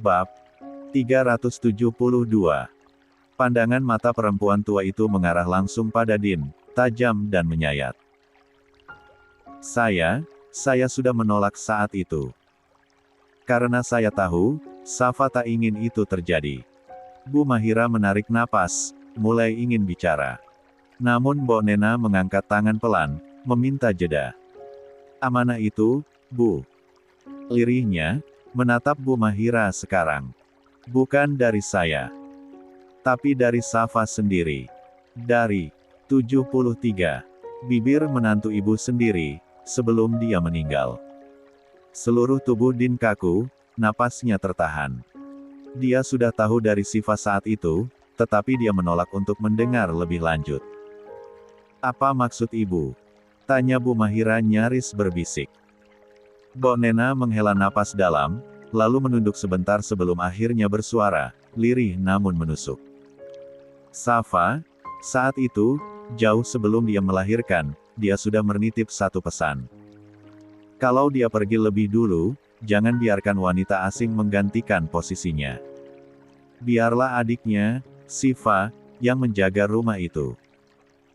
Bab 372. Pandangan mata perempuan tua itu mengarah langsung pada Din, tajam dan menyayat. Saya sudah menolak saat itu. Karena saya tahu, Safa tak ingin itu terjadi. Bu Mahira menarik napas, mulai ingin bicara. Namun Mbok Nena mengangkat tangan pelan, meminta jeda. Amanah itu, Bu. Lirihnya, menatap Bu Mahira sekarang. Bukan dari saya. Tapi dari Safa sendiri. Dari 73. Bibir menantu ibu sendiri, sebelum dia meninggal. Seluruh tubuh Din kaku, napasnya tertahan. Dia sudah tahu dari Sifa saat itu, tetapi dia menolak untuk mendengar lebih lanjut. Apa maksud ibu? Tanya Bu Mahira nyaris berbisik. Mbok Nena menghela napas dalam, lalu menunduk sebentar sebelum akhirnya bersuara, lirih namun menusuk. Safa, saat itu, jauh sebelum dia melahirkan, dia sudah menitip satu pesan. Kalau dia pergi lebih dulu, jangan biarkan wanita asing menggantikan posisinya. Biarlah adiknya, Sifa, yang menjaga rumah itu.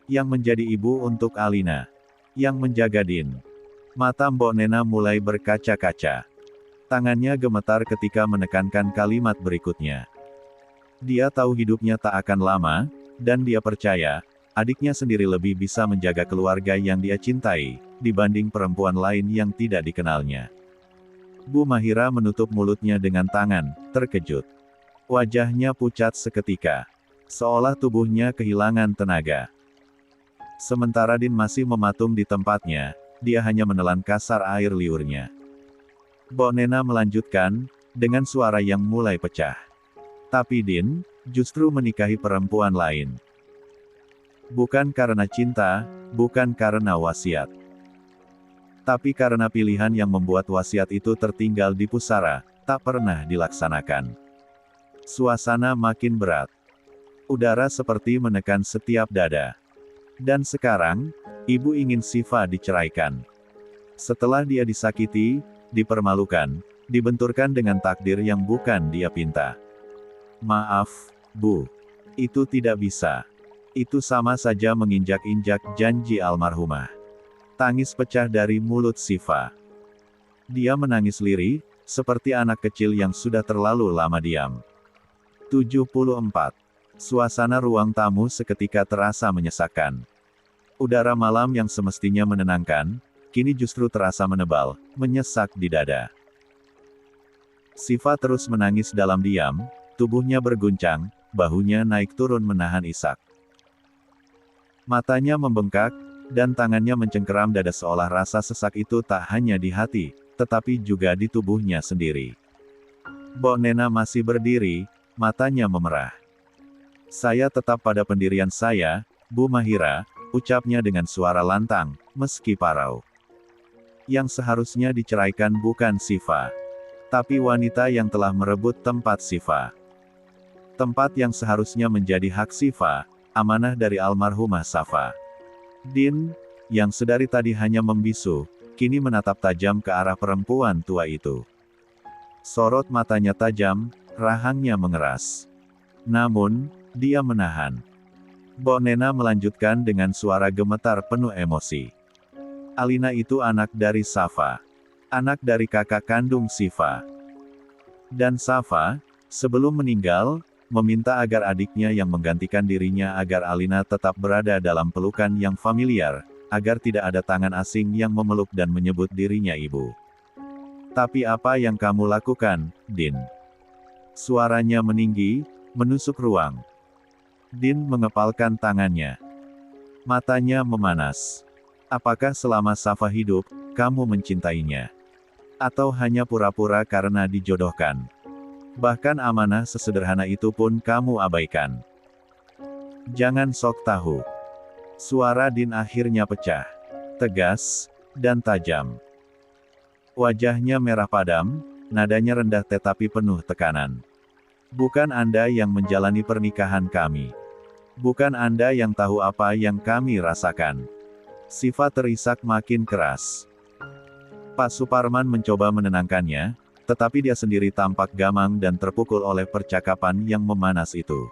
Yang menjadi ibu untuk Alina. Yang menjaga Din. Mata Mbok Nena mulai berkaca-kaca. Tangannya gemetar ketika menekankan kalimat berikutnya. Dia tahu hidupnya tak akan lama, dan dia percaya, adiknya sendiri lebih bisa menjaga keluarga yang dia cintai, dibanding perempuan lain yang tidak dikenalnya. Bu Mahira menutup mulutnya dengan tangan, terkejut. Wajahnya pucat seketika. Seolah tubuhnya kehilangan tenaga. Sementara Din masih mematung di tempatnya, dia hanya menelan kasar air liurnya. Mbok Nena melanjutkan, dengan suara yang mulai pecah. Tapi Din, justru menikahi perempuan lain. Bukan karena cinta, bukan karena wasiat. Tapi karena pilihan yang membuat wasiat itu tertinggal di pusara, tak pernah dilaksanakan. Suasana makin berat. Udara seperti menekan setiap dada. Dan sekarang, ibu ingin Sifa diceraikan. Setelah dia disakiti, dipermalukan, dibenturkan dengan takdir yang bukan dia pinta. Maaf, Bu. Itu tidak bisa. Itu sama saja menginjak-injak janji almarhumah. Tangis pecah dari mulut Sifa. Dia menangis lirih, seperti anak kecil yang sudah terlalu lama diam. 74. Suasana ruang tamu seketika terasa menyesakkan. Udara malam yang semestinya menenangkan, kini justru terasa menebal, menyesak di dada. Sifa terus menangis dalam diam, tubuhnya berguncang, bahunya naik turun menahan isak. Matanya membengkak, dan tangannya mencengkeram dada seolah rasa sesak itu tak hanya di hati, tetapi juga di tubuhnya sendiri. Mbok Nena masih berdiri, matanya memerah. Saya tetap pada pendirian saya, Bu Mahira, ucapnya dengan suara lantang, meski parau. Yang seharusnya diceraikan bukan Sifa. Tapi wanita yang telah merebut tempat Sifa. Tempat yang seharusnya menjadi hak Sifa, amanah dari almarhumah Safa. Din, yang sedari tadi hanya membisu, kini menatap tajam ke arah perempuan tua itu. Sorot matanya tajam, rahangnya mengeras. Namun, dia menahan. Mbok Nena melanjutkan dengan suara gemetar penuh emosi. Alina itu anak dari Safa. Anak dari kakak kandung Sifa. Dan Safa, sebelum meninggal, meminta agar adiknya yang menggantikan dirinya agar Alina tetap berada dalam pelukan yang familiar, agar tidak ada tangan asing yang memeluk dan menyebut dirinya ibu. Tapi apa yang kamu lakukan, Din? Suaranya meninggi, menusuk ruang. Din mengepalkan tangannya. Matanya memanas. Apakah selama Safa hidup, kamu mencintainya? Atau hanya pura-pura karena dijodohkan? Bahkan amanah sesederhana itu pun kamu abaikan. Jangan sok tahu. Suara Din akhirnya pecah. Tegas, dan tajam. Wajahnya merah padam, nadanya rendah tetapi penuh tekanan. Bukan Anda yang menjalani pernikahan kami. Bukan Anda yang tahu apa yang kami rasakan. Sifa terisak makin keras. Pak Suparman mencoba menenangkannya, tetapi dia sendiri tampak gamang dan terpukul oleh percakapan yang memanas itu.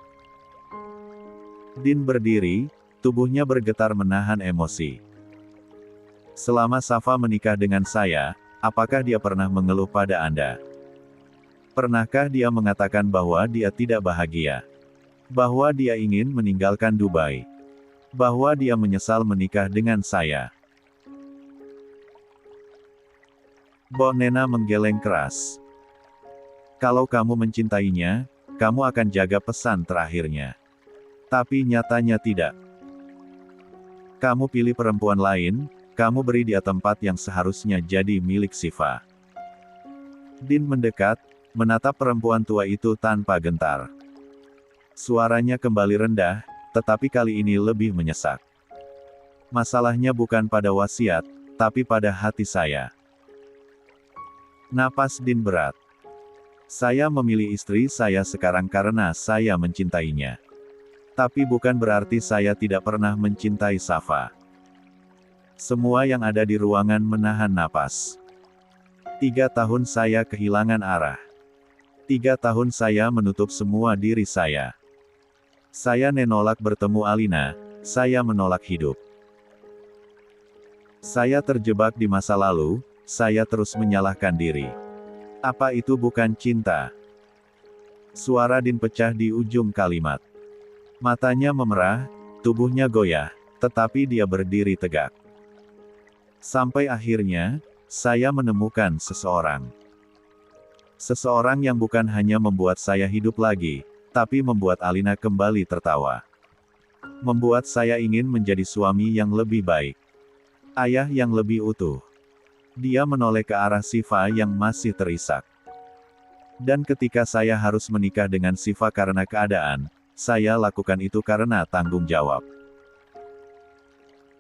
Din berdiri, tubuhnya bergetar menahan emosi. Selama Safa menikah dengan saya, apakah dia pernah mengeluh pada Anda? Pernahkah dia mengatakan bahwa dia tidak bahagia? Bahwa dia ingin meninggalkan Dubai? Bahwa dia menyesal menikah dengan saya? Bo Nena menggeleng keras. Kalau kamu mencintainya, kamu akan jaga pesan terakhirnya. Tapi nyatanya tidak. Kamu pilih perempuan lain, kamu beri dia tempat yang seharusnya jadi milik Siva. Din mendekat, menatap perempuan tua itu tanpa gentar. Suaranya kembali rendah, tetapi kali ini lebih menyesak. Masalahnya bukan pada wasiat, tapi pada hati saya. Napas Din berat. Saya memilih istri saya sekarang karena saya mencintainya. Tapi bukan berarti saya tidak pernah mencintai Safa. Semua yang ada di ruangan menahan napas. 3 tahun saya kehilangan arah. 3 tahun saya menutup semua diri saya. Saya menolak bertemu Alina, saya menolak hidup. Saya terjebak di masa lalu, saya terus menyalahkan diri. Apa itu bukan cinta? Suara Din pecah di ujung kalimat. Matanya memerah, tubuhnya goyah, tetapi dia berdiri tegak. Sampai akhirnya, saya menemukan seseorang. Seseorang yang bukan hanya membuat saya hidup lagi, tapi membuat Alina kembali tertawa. Membuat saya ingin menjadi suami yang lebih baik. Ayah yang lebih utuh. Dia menoleh ke arah Siva yang masih terisak. Dan ketika saya harus menikah dengan Siva karena keadaan, saya lakukan itu karena tanggung jawab.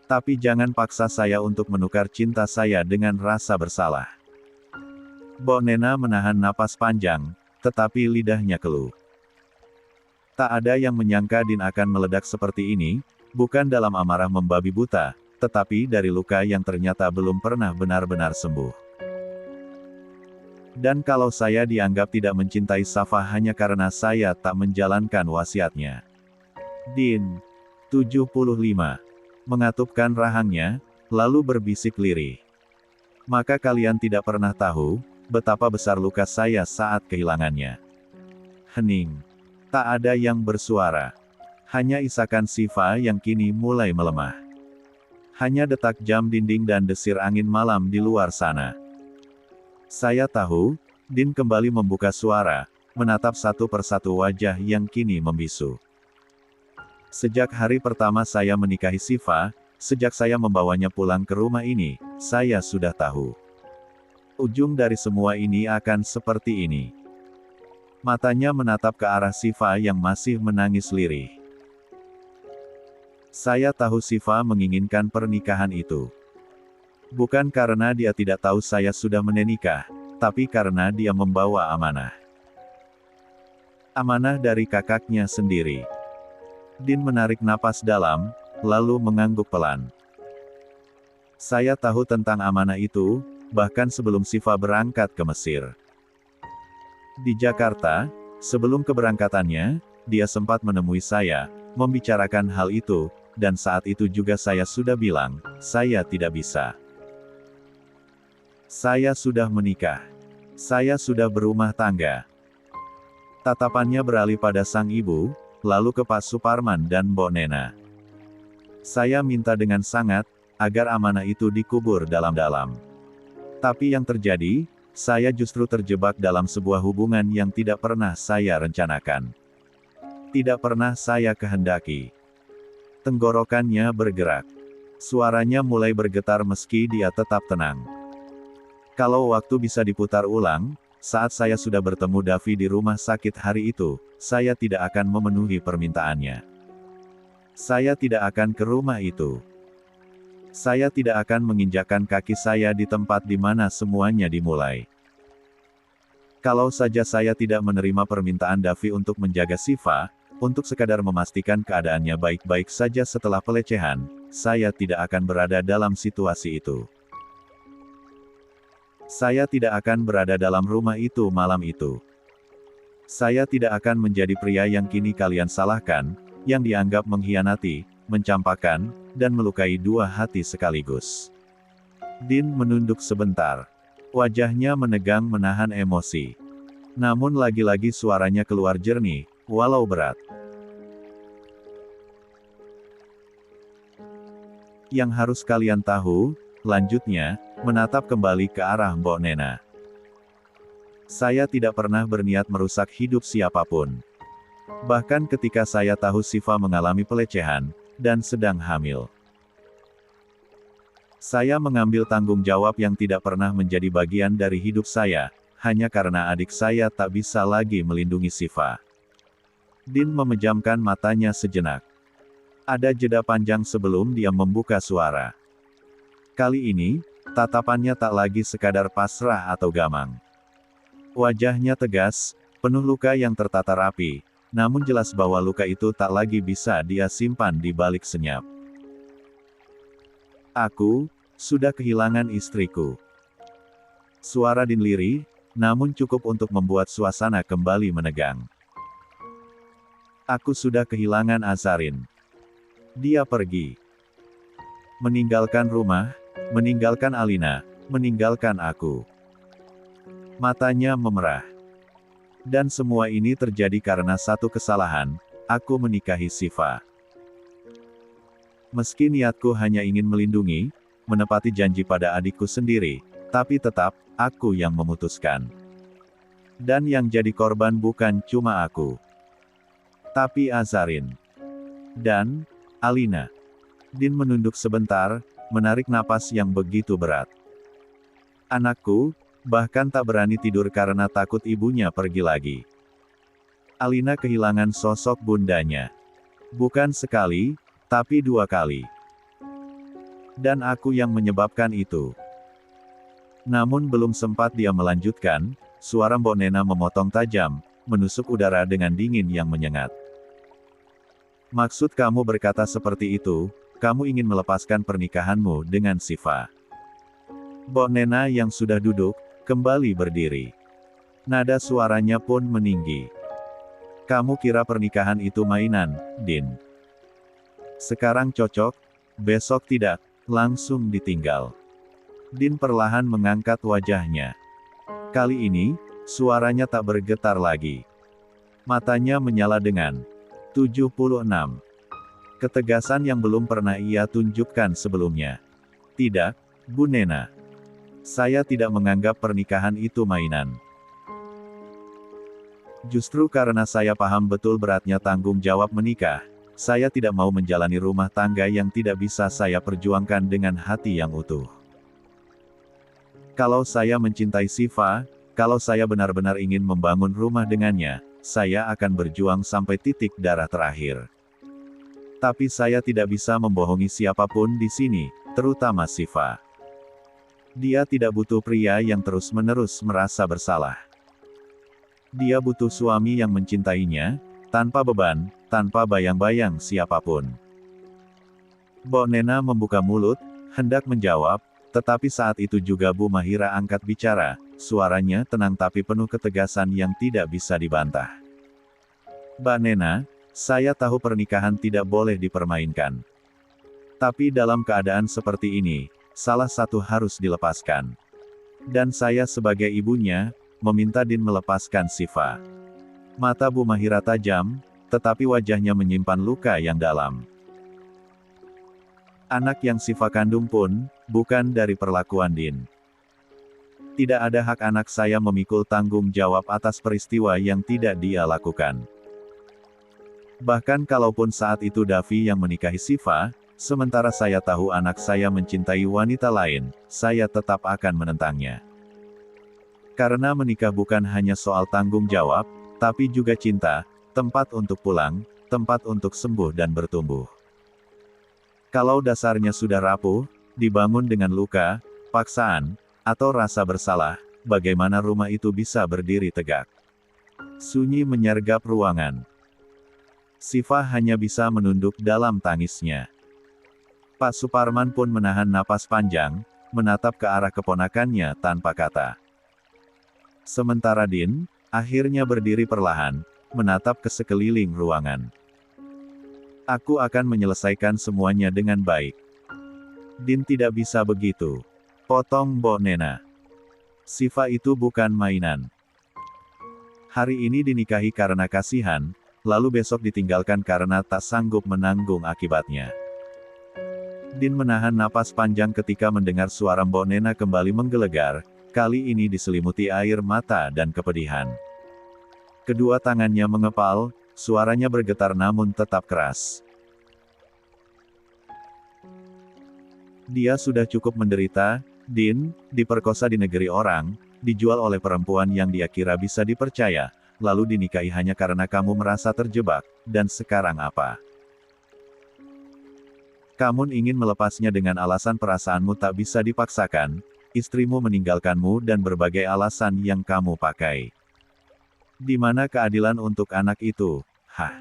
Tapi jangan paksa saya untuk menukar cinta saya dengan rasa bersalah. Bo Nena menahan napas panjang, tetapi lidahnya keluh. Tak ada yang menyangka Din akan meledak seperti ini, bukan dalam amarah membabi buta, tetapi dari luka yang ternyata belum pernah benar-benar sembuh. Dan kalau saya dianggap tidak mencintai Safa hanya karena saya tak menjalankan wasiatnya. Din, 75. Mengatupkan rahangnya, lalu berbisik lirih. Maka kalian tidak pernah tahu, betapa besar luka saya saat kehilangannya. Hening. Tak ada yang bersuara. Hanya isakan Siva yang kini mulai melemah. Hanya detak jam dinding dan desir angin malam di luar sana. Saya tahu, Din kembali membuka suara, menatap satu persatu wajah yang kini membisu. Sejak hari pertama saya menikahi Siva, sejak saya membawanya pulang ke rumah ini, saya sudah tahu. Ujung dari semua ini akan seperti ini. Matanya menatap ke arah Siva yang masih menangis lirih. Saya tahu Siva menginginkan pernikahan itu. Bukan karena dia tidak tahu saya sudah menikah, tapi karena dia membawa amanah. Amanah dari kakaknya sendiri. Din menarik napas dalam, lalu mengangguk pelan. Saya tahu tentang amanah itu, bahkan sebelum Siva berangkat ke Mesir. Di Jakarta, sebelum keberangkatannya, dia sempat menemui saya, membicarakan hal itu, dan saat itu juga saya sudah bilang, saya tidak bisa. Saya sudah menikah. Saya sudah berumah tangga. Tatapannya beralih pada sang ibu, lalu ke Pak Suparman dan Mbok Nena. Saya minta dengan sangat, agar amanah itu dikubur dalam-dalam. Tapi yang terjadi, saya justru terjebak dalam sebuah hubungan yang tidak pernah saya rencanakan. Tidak pernah saya kehendaki. Tenggorokannya bergerak. Suaranya mulai bergetar meski dia tetap tenang. Kalau waktu bisa diputar ulang, saat saya sudah bertemu Davi di rumah sakit hari itu, saya tidak akan memenuhi permintaannya. Saya tidak akan ke rumah itu. Saya tidak akan menginjakkan kaki saya di tempat di mana semuanya dimulai. Kalau saja saya tidak menerima permintaan Davi untuk menjaga Siva, untuk sekadar memastikan keadaannya baik-baik saja setelah pelecehan, saya tidak akan berada dalam situasi itu. Saya tidak akan berada dalam rumah itu malam itu. Saya tidak akan menjadi pria yang kini kalian salahkan, yang dianggap mengkhianati, mencampakkan, dan melukai dua hati sekaligus. Din menunduk sebentar. Wajahnya menegang menahan emosi. Namun lagi-lagi suaranya keluar jernih, walau berat. Yang harus kalian tahu, lanjutnya, menatap kembali ke arah Mbok Nena. Saya tidak pernah berniat merusak hidup siapapun. Bahkan ketika saya tahu Siva mengalami pelecehan, dan sedang hamil. Saya mengambil tanggung jawab yang tidak pernah menjadi bagian dari hidup saya, hanya karena adik saya tak bisa lagi melindungi Siva. Din memejamkan matanya sejenak. Ada jeda panjang sebelum dia membuka suara. Kali ini, tatapannya tak lagi sekadar pasrah atau gamang. Wajahnya tegas, penuh luka yang tertata rapi, namun jelas bahwa luka itu tak lagi bisa dia simpan di balik senyap. Aku sudah kehilangan istriku. Suara Din lirih, namun cukup untuk membuat suasana kembali menegang. Aku sudah kehilangan Azarin. Dia pergi. Meninggalkan rumah, meninggalkan Alina, meninggalkan aku. Matanya memerah. Dan semua ini terjadi karena satu kesalahan, aku menikahi Siva. Meski niatku hanya ingin melindungi, menepati janji pada adikku sendiri, tapi tetap, aku yang memutuskan. Dan yang jadi korban bukan cuma aku, tapi Azarin. Dan Alina. Din menunduk sebentar, menarik napas yang begitu berat. Anakku, bahkan tak berani tidur karena takut ibunya pergi lagi. Alina kehilangan sosok bundanya. Bukan sekali, tapi 2 kali. Dan aku yang menyebabkan itu. Namun belum sempat dia melanjutkan, suara Mbok Nena memotong tajam, menusuk udara dengan dingin yang menyengat. Maksud kamu berkata seperti itu, kamu ingin melepaskan pernikahanmu dengan Siva. Mbok Nena yang sudah duduk, kembali berdiri. Nada suaranya pun meninggi. Kamu kira pernikahan itu mainan, Din? Sekarang cocok, besok tidak, langsung ditinggal. Din perlahan mengangkat wajahnya. Kali ini, suaranya tak bergetar lagi. Matanya menyala dengan 76. Ketegasan yang belum pernah ia tunjukkan sebelumnya. Tidak, Bu Nena. Saya tidak menganggap pernikahan itu mainan. Justru karena saya paham betul beratnya tanggung jawab menikah, saya tidak mau menjalani rumah tangga yang tidak bisa saya perjuangkan dengan hati yang utuh. Kalau saya mencintai Siva, kalau saya benar-benar ingin membangun rumah dengannya, saya akan berjuang sampai titik darah terakhir. Tapi saya tidak bisa membohongi siapapun di sini, terutama Siva. Dia tidak butuh pria yang terus-menerus merasa bersalah. Dia butuh suami yang mencintainya, tanpa beban, tanpa bayang-bayang siapapun. Mbok Nena membuka mulut, hendak menjawab, tetapi saat itu juga Bu Mahira angkat bicara, suaranya tenang tapi penuh ketegasan yang tidak bisa dibantah. Mbak Nena, saya tahu pernikahan tidak boleh dipermainkan. Tapi dalam keadaan seperti ini, salah satu harus dilepaskan. Dan saya sebagai ibunya, meminta Din melepaskan Siva. Mata Bu Mahira tajam, tetapi wajahnya menyimpan luka yang dalam. Anak yang Siva kandung pun, bukan dari perlakuan Din. Tidak ada hak anak saya memikul tanggung jawab atas peristiwa yang tidak dia lakukan. Bahkan kalaupun saat itu Davi yang menikahi Siva, sementara saya tahu anak saya mencintai wanita lain, saya tetap akan menentangnya. Karena menikah bukan hanya soal tanggung jawab, tapi juga cinta, tempat untuk pulang, tempat untuk sembuh dan bertumbuh. Kalau dasarnya sudah rapuh, dibangun dengan luka, paksaan, atau rasa bersalah, bagaimana rumah itu bisa berdiri tegak? Sunyi menyergap ruangan. Siva hanya bisa menunduk dalam tangisnya. Pak Suparman pun menahan napas panjang, menatap ke arah keponakannya tanpa kata. Sementara Din, akhirnya berdiri perlahan, menatap ke sekeliling ruangan. Aku akan menyelesaikan semuanya dengan baik. Din tidak bisa begitu. Potong Mbok Nena. Siva itu bukan mainan. Hari ini dinikahi karena kasihan, lalu besok ditinggalkan karena tak sanggup menanggung akibatnya. Din menahan napas panjang ketika mendengar suara Mbok Nena kembali menggelegar, kali ini diselimuti air mata dan kepedihan. Kedua tangannya mengepal, suaranya bergetar namun tetap keras. Dia sudah cukup menderita, Din, diperkosa di negeri orang, dijual oleh perempuan yang dia kira bisa dipercaya, lalu dinikahi hanya karena kamu merasa terjebak, dan sekarang apa? Kamu ingin melepasnya dengan alasan perasaanmu tak bisa dipaksakan, istrimu meninggalkanmu dan berbagai alasan yang kamu pakai. Di mana keadilan untuk anak itu? Hah?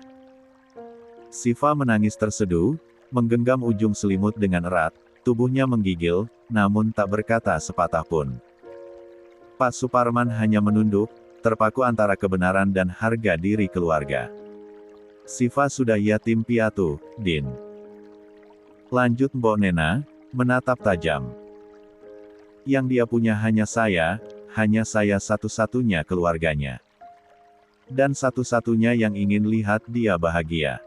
Siva menangis terseduh, menggenggam ujung selimut dengan erat, tubuhnya menggigil, namun tak berkata sepatah pun. Pak Suparman hanya menunduk, terpaku antara kebenaran dan harga diri keluarga. Siva sudah yatim piatu, Din. Lanjut Mbok Nena, menatap tajam. Yang dia punya hanya saya satu-satunya keluarganya. Dan satu-satunya yang ingin lihat dia bahagia.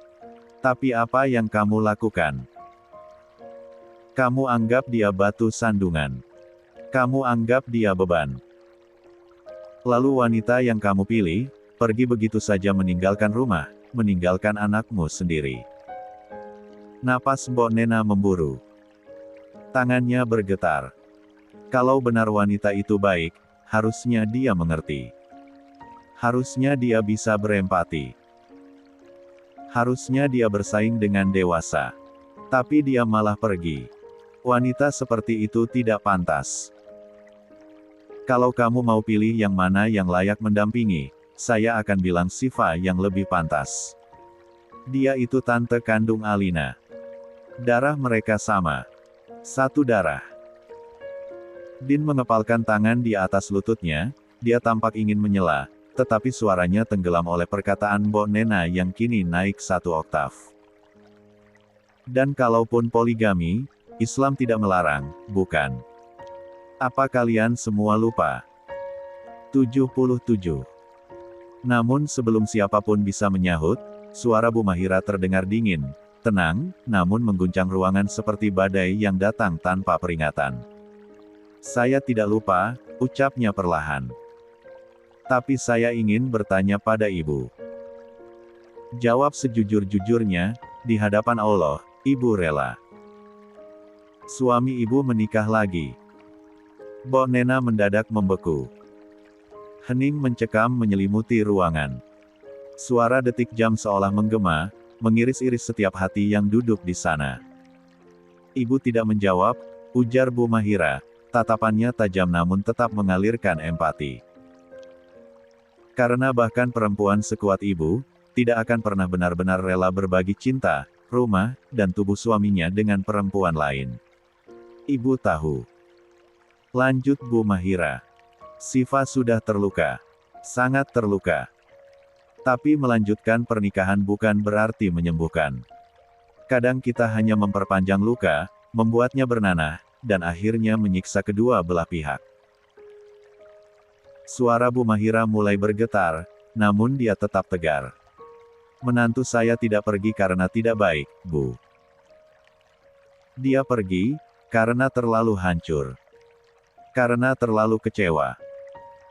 Tapi apa yang kamu lakukan? Kamu anggap dia batu sandungan. Kamu anggap dia beban. Lalu wanita yang kamu pilih, pergi begitu saja meninggalkan rumah, meninggalkan anakmu sendiri. Napas Mbok Nena memburu. Tangannya bergetar. Kalau benar wanita itu baik, harusnya dia mengerti. Harusnya dia bisa berempati. Harusnya dia bersaing dengan dewasa. Tapi dia malah pergi. Wanita seperti itu tidak pantas. Kalau kamu mau pilih yang mana yang layak mendampingi, saya akan bilang Siva yang lebih pantas. Dia itu tante kandung Alina. Darah mereka sama. Satu darah. Din mengepalkan tangan di atas lututnya, dia tampak ingin menyela, tetapi suaranya tenggelam oleh perkataan Mbok Nena yang kini naik satu oktav. Dan kalaupun poligami, Islam tidak melarang, bukan? Apa kalian semua lupa? 77. Namun sebelum siapapun bisa menyahut, suara Bu Mahira terdengar dingin, tenang, namun mengguncang ruangan seperti badai yang datang tanpa peringatan. Saya tidak lupa, ucapnya perlahan. Tapi saya ingin bertanya pada ibu. Jawab sejujur-jujurnya, di hadapan Allah, ibu rela. Suami ibu menikah lagi. Mbok Nena mendadak membeku. Hening mencekam menyelimuti ruangan. Suara detik jam seolah menggema, mengiris-iris setiap hati yang duduk di sana. Ibu tidak menjawab, ujar Bu Mahira, tatapannya tajam namun tetap mengalirkan empati. Karena bahkan perempuan sekuat ibu, tidak akan pernah benar-benar rela berbagi cinta, rumah, dan tubuh suaminya dengan perempuan lain. Ibu tahu. Lanjut Bu Mahira. Siva sudah terluka. Sangat terluka. Tapi melanjutkan pernikahan bukan berarti menyembuhkan. Kadang kita hanya memperpanjang luka, membuatnya bernanah, dan akhirnya menyiksa kedua belah pihak. Suara Bu Mahira mulai bergetar, namun dia tetap tegar. Menantu saya tidak pergi karena tidak baik, Bu. Dia pergi, karena terlalu hancur. Karena terlalu kecewa.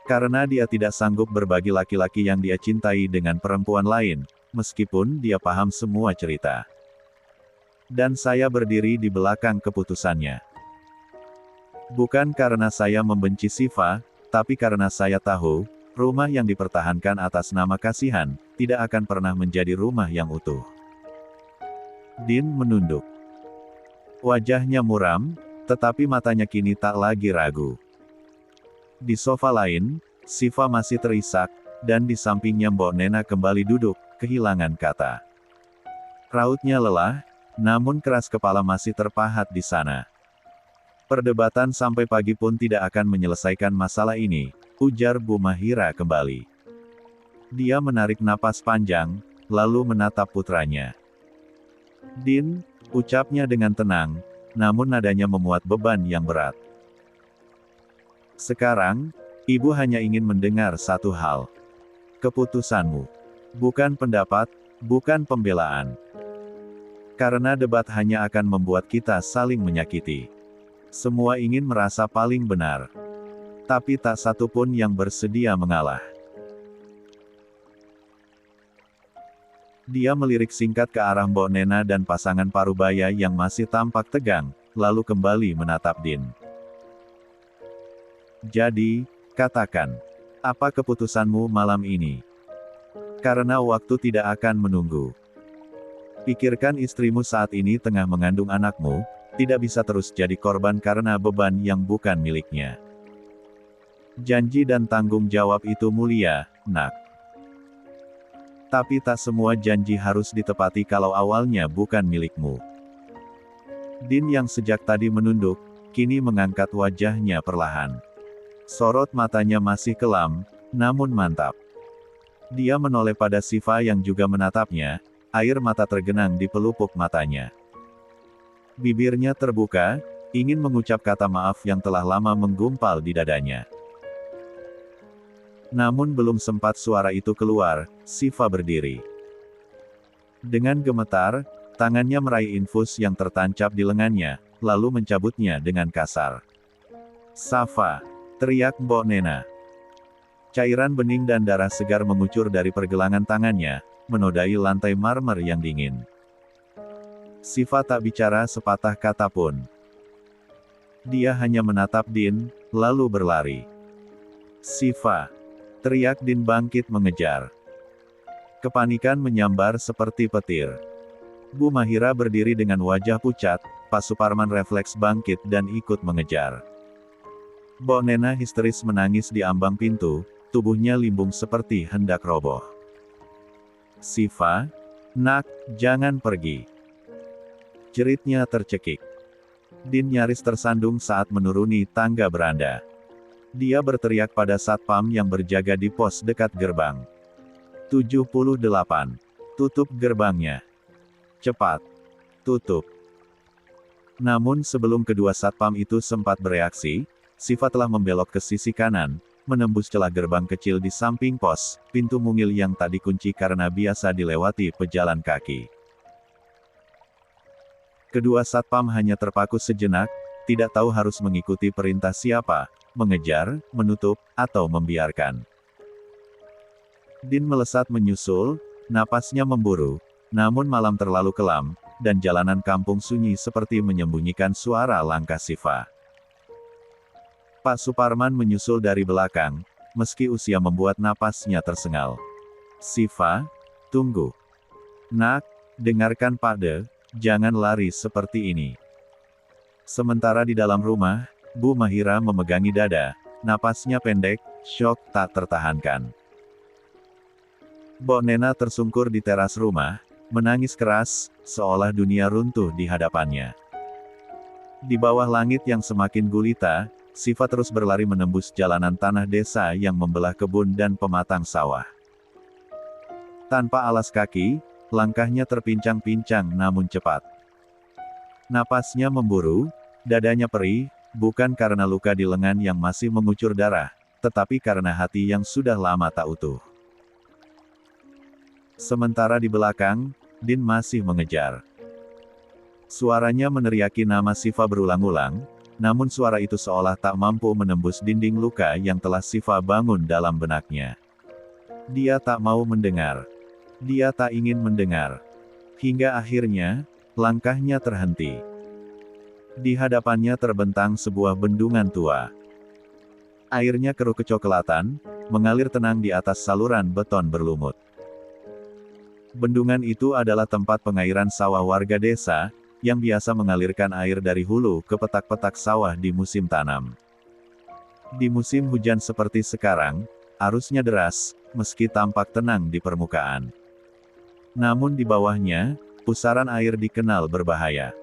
Karena dia tidak sanggup berbagi laki-laki yang dia cintai dengan perempuan lain, meskipun dia paham semua cerita. Dan saya berdiri di belakang keputusannya. Bukan karena saya membenci Siva, tapi karena saya tahu, rumah yang dipertahankan atas nama kasihan, tidak akan pernah menjadi rumah yang utuh. Din menunduk. Wajahnya muram, tetapi matanya kini tak lagi ragu. Di sofa lain, Siva masih terisak, dan di sampingnya Mbok Nena kembali duduk, kehilangan kata. Rautnya lelah, namun keras kepala masih terpahat di sana. Perdebatan sampai pagi pun tidak akan menyelesaikan masalah ini, ujar Bu Mahira kembali. Dia menarik napas panjang, lalu menatap putranya. Din, ucapnya dengan tenang, namun nadanya memuat beban yang berat. Sekarang, ibu hanya ingin mendengar satu hal. Keputusanmu. Bukan pendapat, bukan pembelaan. Karena debat hanya akan membuat kita saling menyakiti. Semua ingin merasa paling benar. Tapi tak satu pun yang bersedia mengalah. Dia melirik singkat ke arah Mbok Nena dan pasangan Parubaya yang masih tampak tegang, lalu kembali menatap Din. Jadi, katakan, apa keputusanmu malam ini? Karena waktu tidak akan menunggu. Pikirkan istrimu saat ini tengah mengandung anakmu, tidak bisa terus jadi korban karena beban yang bukan miliknya. Janji dan tanggung jawab itu mulia, Nak. Tapi tak semua janji harus ditepati kalau awalnya bukan milikmu. Din yang sejak tadi menunduk, kini mengangkat wajahnya perlahan. Sorot matanya masih kelam, namun mantap. Dia menoleh pada Siva yang juga menatapnya, air mata tergenang di pelupuk matanya. Bibirnya terbuka, ingin mengucap kata maaf yang telah lama menggumpal di dadanya. Namun belum sempat suara itu keluar, Siva berdiri. Dengan gemetar, tangannya meraih infus yang tertancap di lengannya, lalu mencabutnya dengan kasar. Safa! Teriak Mbok Nena. Cairan bening dan darah segar mengucur dari pergelangan tangannya, menodai lantai marmer yang dingin. Siva tak bicara sepatah kata pun. Dia hanya menatap Din, lalu berlari. Siva! Teriak Din bangkit mengejar. Kepanikan menyambar seperti petir. Bu Mahira berdiri dengan wajah pucat, Pak Suparman refleks bangkit dan ikut mengejar. Mbok Nena histeris menangis di ambang pintu, tubuhnya limbung seperti hendak roboh. Siva! Nak, jangan pergi. Jeritnya tercekik. Din nyaris tersandung saat menuruni tangga beranda. Dia berteriak pada satpam yang berjaga di pos dekat gerbang. 78. Tutup gerbangnya. Cepat. Tutup. Namun sebelum kedua satpam itu sempat bereaksi, Siva telah membelok ke sisi kanan, menembus celah gerbang kecil di samping pos, pintu mungil yang tak dikunci karena biasa dilewati pejalan kaki. Kedua satpam hanya terpaku sejenak, tidak tahu harus mengikuti perintah siapa, mengejar, menutup, atau membiarkan. Din melesat menyusul, napasnya memburu, namun malam terlalu kelam, dan jalanan kampung sunyi seperti menyembunyikan suara langkah Siva. Pak Suparman menyusul dari belakang, meski usia membuat napasnya tersengal. Siva, tunggu. Nak, dengarkan Pak De, jangan lari seperti ini. Sementara di dalam rumah, Bu Mahira memegangi dada, napasnya pendek, syok tak tertahankan. Mbok Nena tersungkur di teras rumah, menangis keras, seolah dunia runtuh di hadapannya. Di bawah langit yang semakin gulita, Siva terus berlari menembus jalanan tanah desa yang membelah kebun dan pematang sawah. Tanpa alas kaki, langkahnya terpincang-pincang namun cepat. Napasnya memburu, dadanya perih, bukan karena luka di lengan yang masih mengucur darah, tetapi karena hati yang sudah lama tak utuh. Sementara di belakang, Din masih mengejar. Suaranya meneriaki nama Siva berulang-ulang, namun suara itu seolah tak mampu menembus dinding luka yang telah Siva bangun dalam benaknya. Dia tak mau mendengar. Dia tak ingin mendengar. Hingga akhirnya, langkahnya terhenti. Di hadapannya terbentang sebuah bendungan tua. Airnya keruh kecoklatan, mengalir tenang di atas saluran beton berlumut. Bendungan itu adalah tempat pengairan sawah warga desa, yang biasa mengalirkan air dari hulu ke petak-petak sawah di musim tanam. Di musim hujan seperti sekarang, arusnya deras, meski tampak tenang di permukaan. Namun di bawahnya, pusaran air dikenal berbahaya.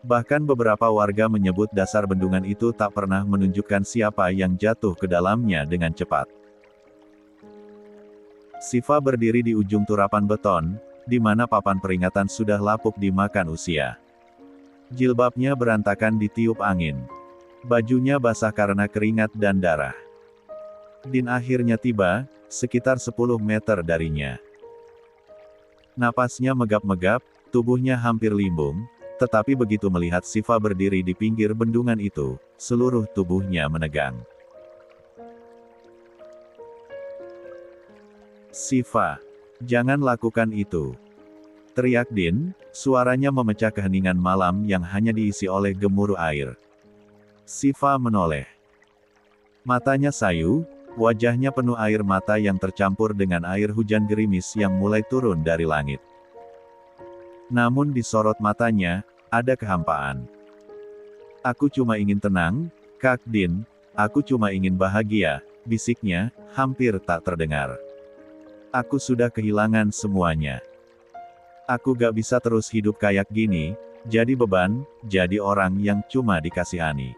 Bahkan beberapa warga menyebut dasar bendungan itu tak pernah menunjukkan siapa yang jatuh ke dalamnya dengan cepat. Siva berdiri di ujung turapan beton, di mana papan peringatan sudah lapuk dimakan usia. Jilbabnya berantakan ditiup angin. Bajunya basah karena keringat dan darah. Din akhirnya tiba, sekitar 10 meter darinya. Napasnya megap-megap, tubuhnya hampir limbung, tetapi begitu melihat Siva berdiri di pinggir bendungan itu, seluruh tubuhnya menegang. "Siva, jangan lakukan itu!" teriak Din, suaranya memecah keheningan malam yang hanya diisi oleh gemuruh air. Siva menoleh. Matanya sayu, wajahnya penuh air mata yang tercampur dengan air hujan gerimis yang mulai turun dari langit. Namun di sorot matanya, ada kehampaan. "Aku cuma ingin tenang, Kak Din, aku cuma ingin bahagia," bisiknya, hampir tak terdengar. "Aku sudah kehilangan semuanya. Aku gak bisa terus hidup kayak gini, jadi beban, jadi orang yang cuma dikasihani."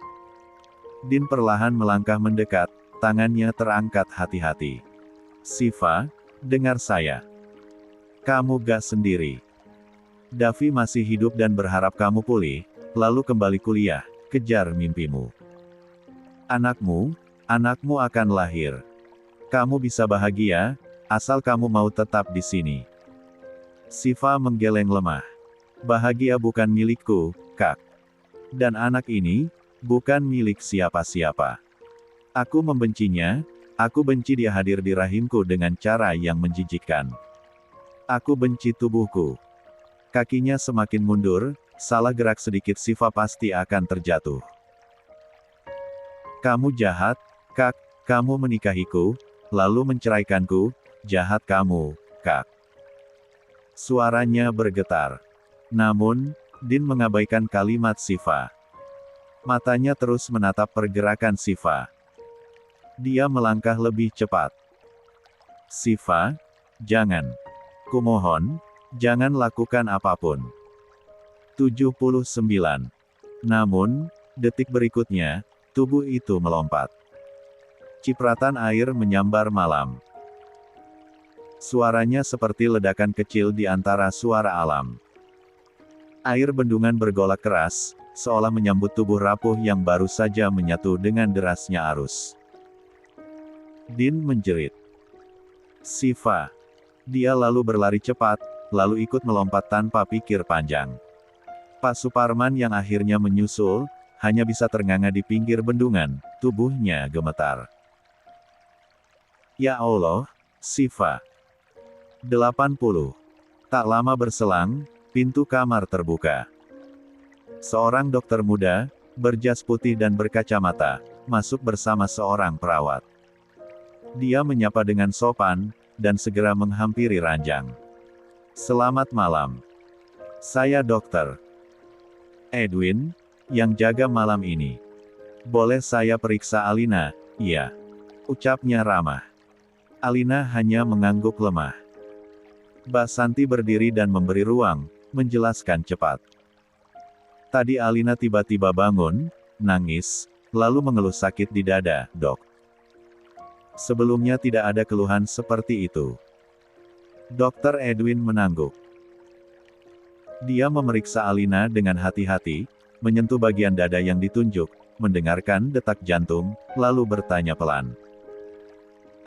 Din perlahan melangkah mendekat, tangannya terangkat hati-hati. "Siva, dengar saya. Kamu gak sendiri. Davi masih hidup dan berharap kamu pulih, lalu kembali kuliah, kejar mimpimu. Anakmu akan lahir. Kamu bisa bahagia, asal kamu mau tetap di sini." Siva menggeleng lemah. "Bahagia bukan milikku, Kak. Dan anak ini, bukan milik siapa-siapa. Aku membencinya, aku benci dia hadir di rahimku dengan cara yang menjijikkan. Aku benci tubuhku." Kakinya semakin mundur, salah gerak sedikit Siva pasti akan terjatuh. "Kamu jahat, Kak, kamu menikahiku, lalu menceraikanku, jahat kamu, Kak." Suaranya bergetar. Namun, Din mengabaikan kalimat Siva. Matanya terus menatap pergerakan Siva. Dia melangkah lebih cepat. "Siva, jangan. Kumohon, jangan lakukan apapun." 79. Namun, detik berikutnya, tubuh itu melompat. Cipratan air menyambar malam. Suaranya seperti ledakan kecil di antara suara alam. Air bendungan bergolak keras, seolah menyambut tubuh rapuh yang baru saja menyatu dengan derasnya arus. Din menjerit. "Siva!" Dia lalu berlari cepat, lalu ikut melompat tanpa pikir panjang. Pak Suparman yang akhirnya menyusul, hanya bisa ternganga di pinggir bendungan, tubuhnya gemetar. "Ya Allah, Siva!" 80. Tak lama berselang, pintu kamar terbuka. Seorang dokter muda, berjas putih dan berkacamata, masuk bersama seorang perawat. Dia menyapa dengan sopan, dan segera menghampiri ranjang. "Selamat malam. Saya Dokter Edwin, yang jaga malam ini. Boleh saya periksa Alina?" "Iya," ucapnya ramah. Alina hanya mengangguk lemah. Mbak Santi berdiri dan memberi ruang, menjelaskan cepat. "Tadi Alina tiba-tiba bangun, nangis, lalu mengeluh sakit di dada, Dok. Sebelumnya tidak ada keluhan seperti itu." Dokter Edwin mengangguk. Dia memeriksa Alina dengan hati-hati, menyentuh bagian dada yang ditunjuk, mendengarkan detak jantung, lalu bertanya pelan.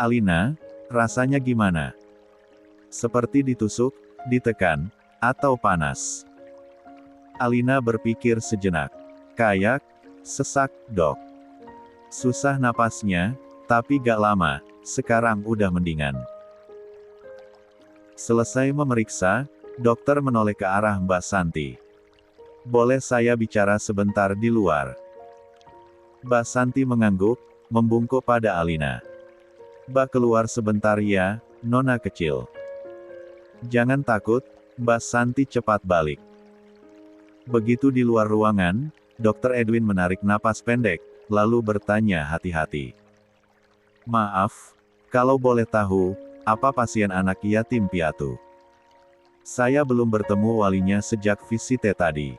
"Alina, rasanya gimana? Seperti ditusuk, ditekan, atau panas?" Alina berpikir sejenak. "Kayak sesak, Dok. Susah napasnya, tapi gak lama, sekarang udah mendingan." Selesai memeriksa, dokter menoleh ke arah Mbak Santi. "Boleh saya bicara sebentar di luar?" Mbak Santi mengangguk, membungkuk pada Alina. "Mbak keluar sebentar ya, Nona kecil." "Jangan takut," Mbak Santi cepat balik. Begitu di luar ruangan, Dokter Edwin menarik napas pendek, lalu bertanya hati-hati. "Maaf, kalau boleh tahu, apa pasien anak yatim piatu? Saya belum bertemu walinya sejak visite tadi."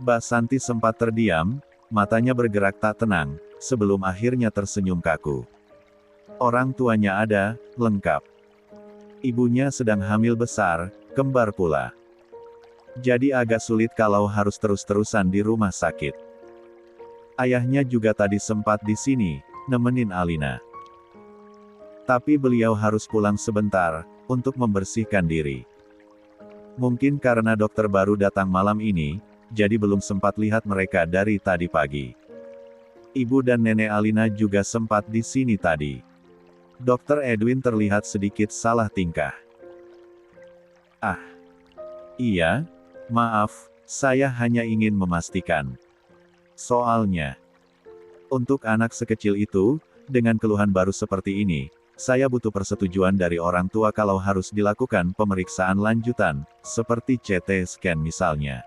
Mbak Santi sempat terdiam, matanya bergerak tak tenang, sebelum akhirnya tersenyum kaku. Orang tuanya ada, lengkap. Ibunya sedang hamil besar, kembar pula. Jadi agak sulit kalau harus terus-terusan di rumah sakit. Ayahnya juga tadi sempat di sini, nemenin Alina. Tapi beliau harus pulang sebentar, untuk membersihkan diri. Mungkin karena dokter baru datang malam ini, jadi belum sempat lihat mereka dari tadi pagi. Ibu dan nenek Alina juga sempat di sini tadi. Dokter Edwin terlihat sedikit salah tingkah. Ah, iya, maaf, saya hanya ingin memastikan. Soalnya, untuk anak sekecil itu, dengan keluhan baru seperti ini, saya butuh persetujuan dari orang tua kalau harus dilakukan pemeriksaan lanjutan, seperti CT scan misalnya.